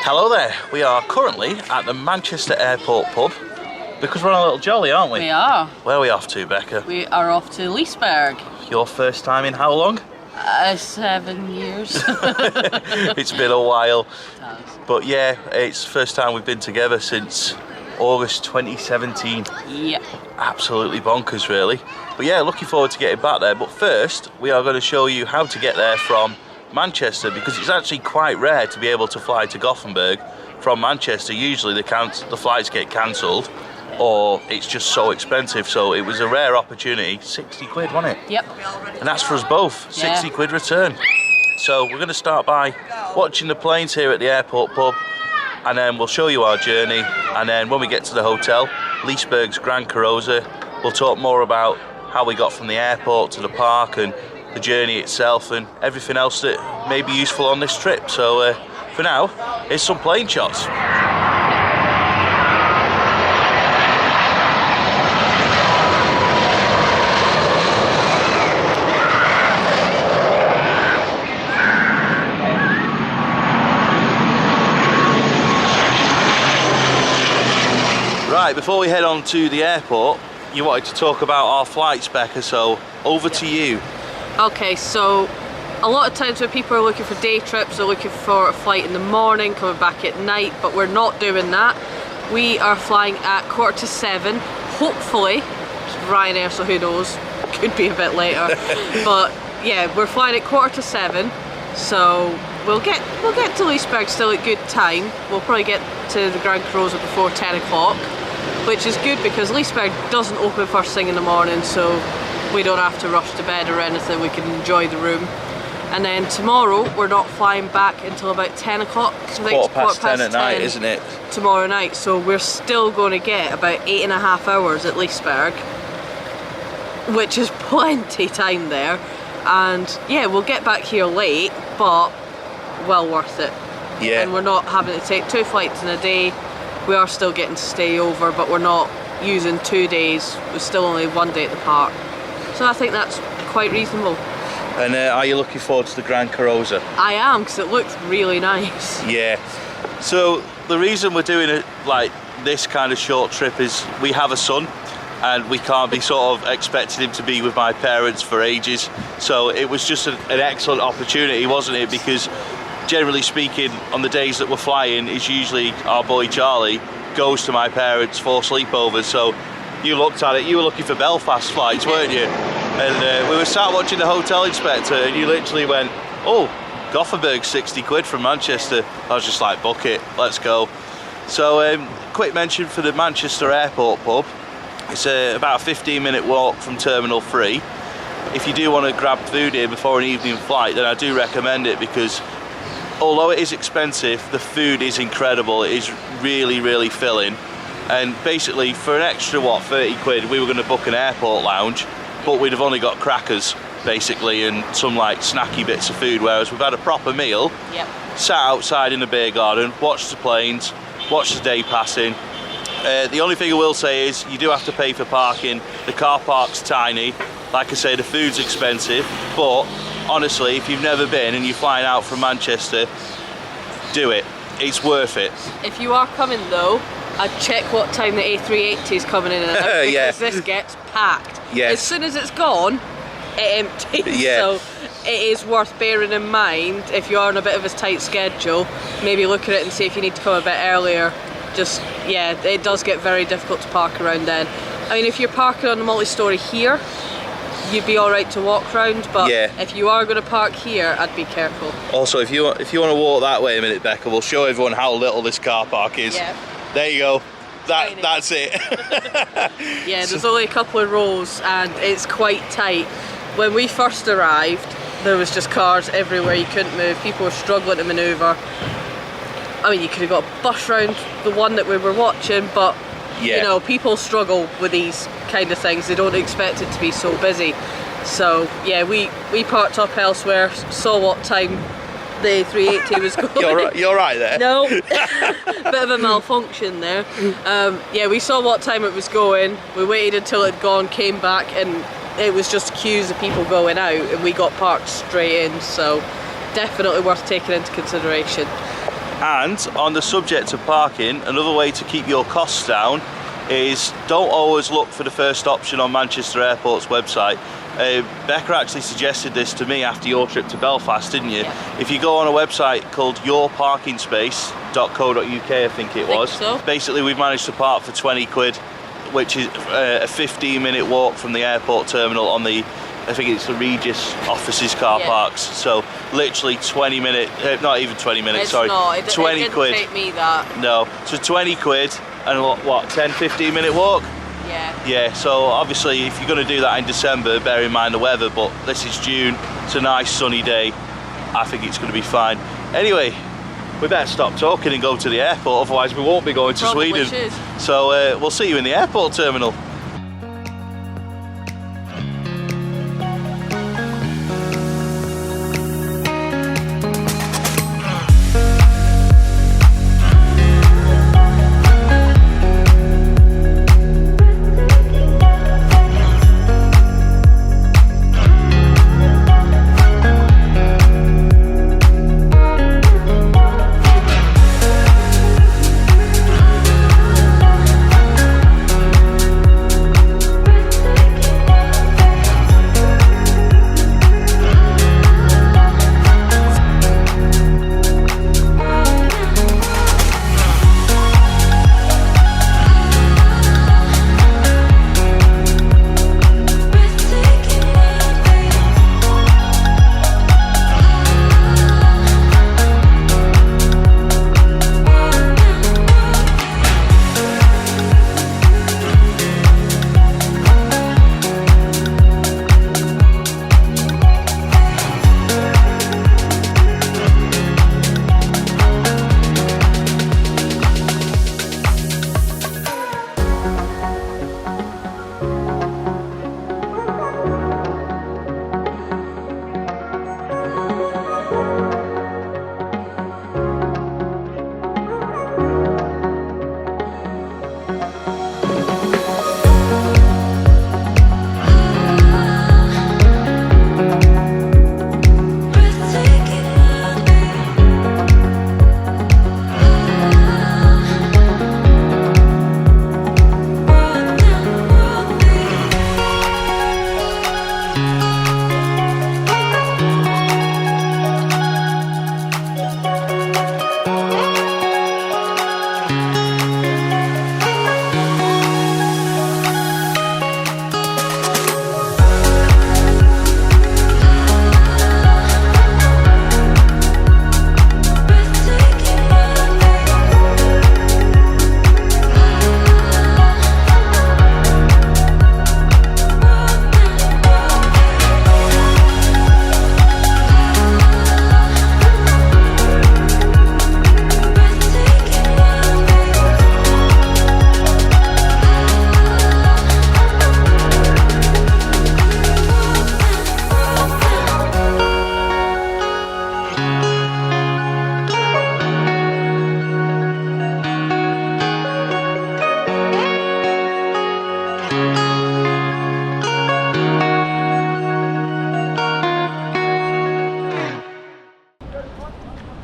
Hello there, we are currently at the Manchester Airport pub because we're on a little jolly, aren't we? We are. Where are we off to, Becca? We are off to Liseberg. Your first time in how long? 7 years. It's been a while. It has. But yeah, it's the first time we've been together since August 2017. Yep. Absolutely bonkers, really. But yeah, looking forward to getting back there. But first, we are going to show you how to get there from Manchester, because it's actually quite rare to be able to fly to Gothenburg from Manchester. Usually the flights get cancelled or it's just so expensive, so it was a rare opportunity. 60 quid, wasn't it? Yep. And that's for us both. 60 quid return. So we're going to start by watching the planes here at the airport pub, and then we'll show you our journey, and then when we get to the hotel, Liseberg's Grand Curiosa, we'll talk more about how we got from the airport to the park and the journey itself and everything else that may be useful on this trip. So for now, here's some plane shots. Right, before we head on to the airport, you wanted to talk about our flights, Becca, so over to you. Okay, so a lot of times when people are looking for day trips, they're looking for a flight in the morning, coming back at night, but we're not doing that. We are flying at 6:45, hopefully. It's Ryanair, so who knows, could be a bit later. But yeah, we're flying at 6:45, so we'll get to Liseberg still at good time. We'll probably get to the Grand Curiosa before 10 o'clock, which is good because Liseberg doesn't open first thing in the morning, so we don't have to rush to bed or anything. We can enjoy the room. And then tomorrow we're not flying back until about 10 o'clock. It's quarter past 10 at night, isn't it? Tomorrow night, so we're still going to get about 8.5 hours at Liseberg, which is plenty time there. And yeah, we'll get back here late, but well worth it. Yeah. And we're not having to take 2 flights in a day. We are still getting to stay over, but we're not using 2 days. We're still only 1 day at the park. So I think that's quite reasonable. And are you looking forward to the Grand Curiosa? I am, because it looks really nice. Yeah. So the reason we're doing it like this kind of short trip is we have a son, and we can't be sort of expecting him to be with my parents for ages. So it was just an excellent opportunity, wasn't it? Because generally speaking, on the days that we're flying, is usually our boy Charlie goes to my parents for sleepovers. So you looked at it, you were looking for Belfast flights, weren't you? And we were sat watching the hotel inspector, and you literally went, oh, Gothenburg, 60 quid from Manchester. I was just like, book it, let's go. So quick mention for the Manchester Airport pub. It's about a 15-minute walk from Terminal 3. If you do want to grab food here before an evening flight, then I do recommend it, because although it is expensive, the food is incredible. It is really, really filling. And basically, for an extra, 30 quid, we were going to book an airport lounge, but we'd have only got crackers, basically, and some like snacky bits of food, whereas we've had a proper meal, sat outside in the beer garden, watched the planes, watched the day passing. The only thing I will say is you do have to pay for parking. The car park's tiny. Like I say, the food's expensive, but honestly, if you've never been and you're flying out from Manchester, do it. It's worth it. If you are coming though, I'd check what time the A380 is coming in and out, because this gets packed. Yes. As soon as it's gone, it empties. Yeah. So it is worth bearing in mind if you are on a bit of a tight schedule. Maybe look at it and see if you need to come a bit earlier. Just, yeah, it does get very difficult to park around then. I mean, if you're parking on the multi-storey here, you'd be alright to walk around, but if you are going to park here, I'd be careful. Also, if you want to walk that way a minute, Becca, we'll show everyone how little this car park is. Yeah. There you go. That's it. Yeah, there's only a couple of rows and it's quite tight. When we first arrived, there was just cars everywhere, you couldn't move, people were struggling to manoeuvre. I mean, you could have got a bus round the one that we were watching, but you know, people struggle with these kind of things. They don't expect it to be so busy. So yeah, we parked up elsewhere, saw what time the A380 was going. You're right there. No, bit of a malfunction there. Yeah, we saw what time it was going. We waited until it had gone, came back, and it was just queues of people going out, and we got parked straight in. So definitely worth taking into consideration. And on the subject of parking, another way to keep your costs down is don't always look for the first option on Manchester Airport's website. Becca actually suggested this to me after your trip to Belfast, didn't you? Yeah. If you go on a website called yourparkingspace.co.uk, I think it was. So. Basically, we've managed to park for 20 quid, which is a 15-minute walk from the airport terminal on the, I think it's the Regis offices car parks. So literally 20 minutes, not even 20 minutes, it's sorry. Not. 20 it didn't quid. take me that. No, so 20 quid and what 10-15 minute walk? Yeah, so obviously if you're going to do that in December, bear in mind the weather, but this is June, it's a nice sunny day, I think it's going to be fine. Anyway, we better stop talking and go to the airport, otherwise we won't be going to Sweden. Should. So we'll see you in the airport terminal.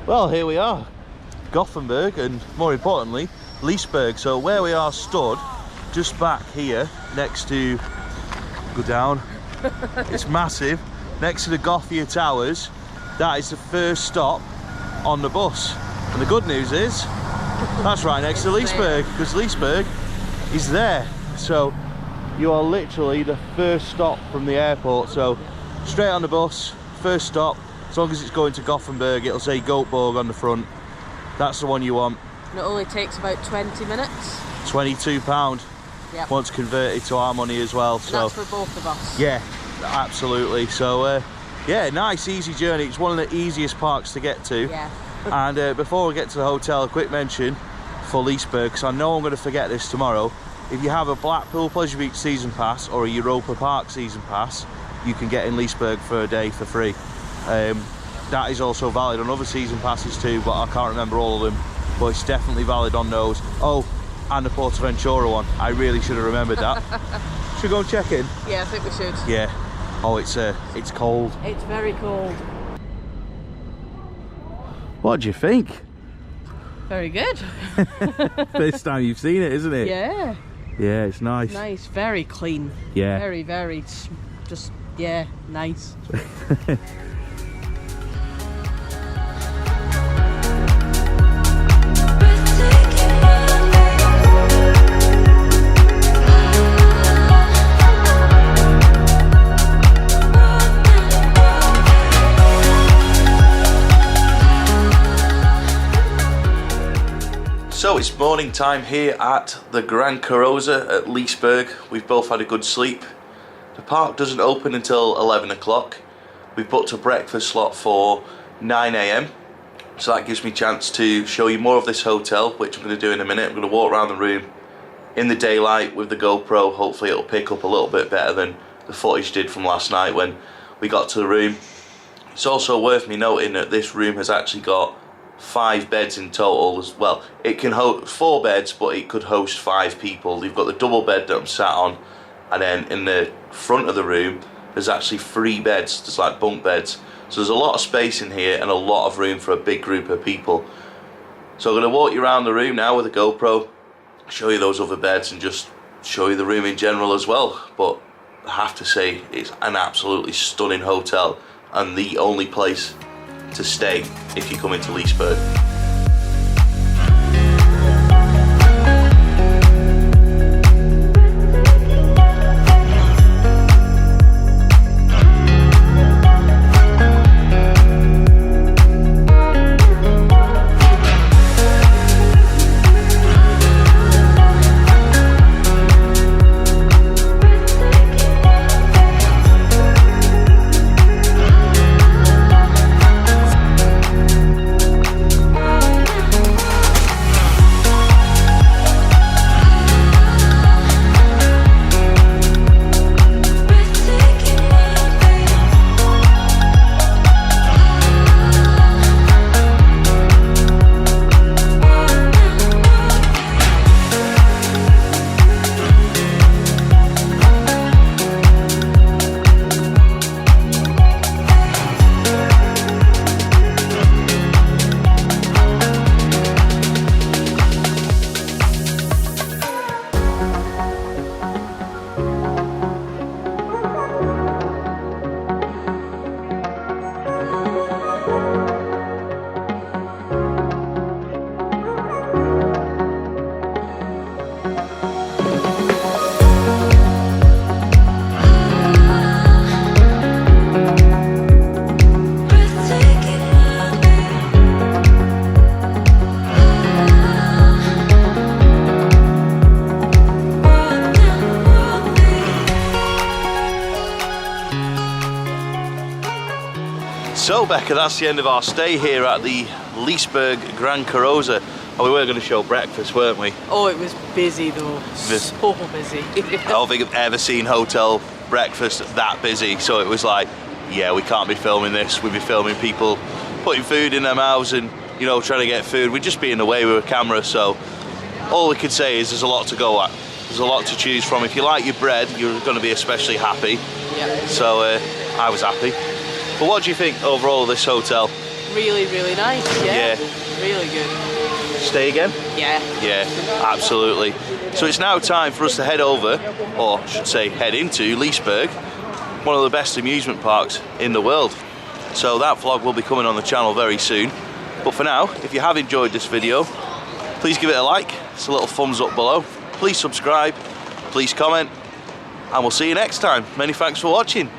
Well, here we are, Gothenburg, and more importantly, Liseberg. So where we are stood, just back here, next to, go down, it's massive, next to the Gothia Towers, that is the first stop on the bus. And the good news is, that's right next to Liseberg, because Liseberg is there. So you are literally the first stop from the airport. So straight on the bus, first stop. As long as it's going to Gothenburg, it'll say Gothenburg on the front. That's the one you want. And it only takes about 20 minutes. £22. Yep. Once converted to our money as well. And so that's for both of us. yeah, absolutely. So yeah, nice easy journey. It's one of the easiest parks to get to. Yeah. And before we get to the hotel, a quick mention for Liseberg, because I know I'm going to forget this tomorrow. If you have a Blackpool Pleasure Beach season pass or a Europa Park season pass, you can get in Liseberg for a day for free. That is also valid on other season passes too, but I can't remember all of them, but it's definitely valid on those. Oh, and the Portaventura one, I really should have remembered that. Should we go and check in? Yeah, I think we should. Yeah. Oh, it's cold. It's very cold. What do you think? Very good. First time you've seen it, isn't it? Yeah. Yeah, it's nice. Nice, very clean. Yeah. Very, very, just, yeah, nice. So it's morning time here at the Grand Curiosa at Liseberg. We've both had a good sleep. The park doesn't open until 11 o'clock. We've booked a breakfast slot for 9 AM. So that gives me a chance to show you more of this hotel, which I'm going to do in a minute. I'm going to walk around the room in the daylight with the GoPro. Hopefully it'll pick up a little bit better than the footage did from last night when we got to the room. It's also worth me noting that this room has actually got 5 beds in total as well. It can host 4 beds, but it could host 5 people. You've got the double bed that I'm sat on, and then in the front of the room there's actually 3 beds. There's like bunk beds, so there's a lot of space in here and a lot of room for a big group of people. So I'm going to walk you around the room now with a GoPro, show you those other beds and just show you the room in general as well. But I have to say, it's an absolutely stunning hotel and the only place to stay if you come into Liseberg. So Becca, that's the end of our stay here at the Liseberg Grand Curiosa. And we were going to show breakfast, weren't we? Oh, it was busy though. So busy. I don't think I've ever seen hotel breakfast that busy. So it was like, yeah, we can't be filming this. We'd be filming people putting food in their mouths and, you know, trying to get food. We'd just be in the way with a camera. So all we could say is there's a lot to go at. There's a lot to choose from. If you like your bread, you're going to be especially happy. Yeah. So I was happy. But what do you think overall of this hotel? Really, really nice. Yeah. Really good. Stay again? Yeah. Yeah, absolutely. So it's now time for us to head over, or I should say head into Liseberg, one of the best amusement parks in the world. So that vlog will be coming on the channel very soon. But for now, if you have enjoyed this video, please give it a like. It's a little thumbs up below. Please subscribe, please comment, and we'll see you next time. Many thanks for watching.